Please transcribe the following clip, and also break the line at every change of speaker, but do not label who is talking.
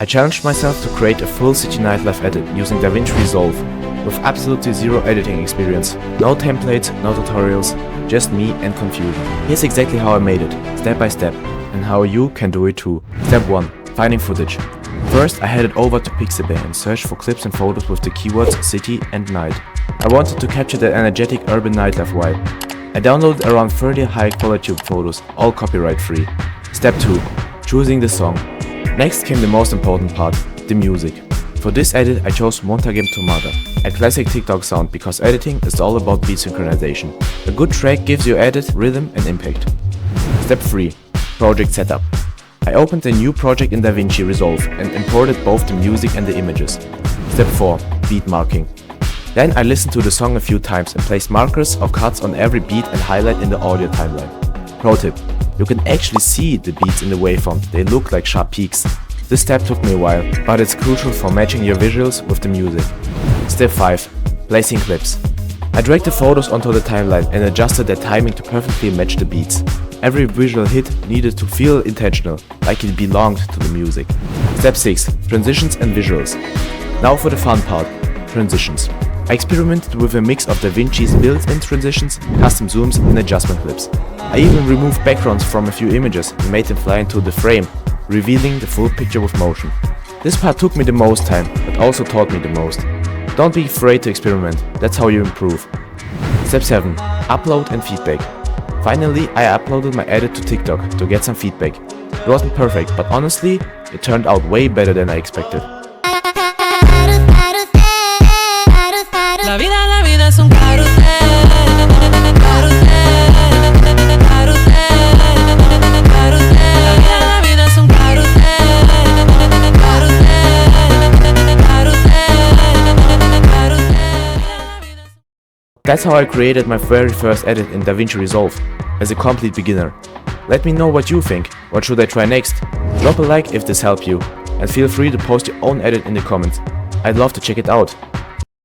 I challenged myself to create a full City Nightlife edit using DaVinci Resolve, with absolutely zero editing experience, no templates, no tutorials, just me and confusion. Here's exactly how I made it, step by step, and how you can do it too. Step 1. Finding footage. First, I headed over to Pixabay and searched for clips and photos with the keywords city and night. I wanted to capture that energetic urban nightlife vibe. I downloaded around 30 high-quality photos, all copyright-free. Step 2. Choosing the song. Next came the most important part, the music. For this edit I chose Montagem Tomada, a classic TikTok sound because editing is all about beat synchronization. A good track gives you edit, rhythm and impact. Step 3. Project setup. I opened a new project in DaVinci Resolve and imported both the music and the images. Step 4. Beat marking. Then I listened to the song a few times and placed markers or cuts on every beat and highlight in the audio timeline. Pro tip. You can actually see the beats in the waveform, they look like sharp peaks. This step took me a while, but it's crucial for matching your visuals with the music. Step 5. Placing clips. I dragged the photos onto the timeline and adjusted their timing to perfectly match the beats. Every visual hit needed to feel intentional, like it belonged to the music. Step 6. Transitions and visuals. Now for the fun part, transitions. I experimented with a mix of DaVinci's built-in transitions, custom zooms and adjustment clips. I even removed backgrounds from a few images and made them fly into the frame, revealing the full picture with motion. This part took me the most time, but also taught me the most. Don't be afraid to experiment, that's how you improve. Step 7. Upload and feedback. Finally, I uploaded my edit to TikTok to get some feedback. It wasn't perfect, but honestly, it turned out way better than I expected.
La vida es un carrusel, carrusel, carrusel, carrusel. La vida es un carrusel, carrusel, carrusel, carrusel.
That's how I created my very first edit in DaVinci Resolve, as a complete beginner. Let me know what you think, what should I try next? Drop a like if this helped you, and feel free to post your own edit in the comments. I'd love to check it out.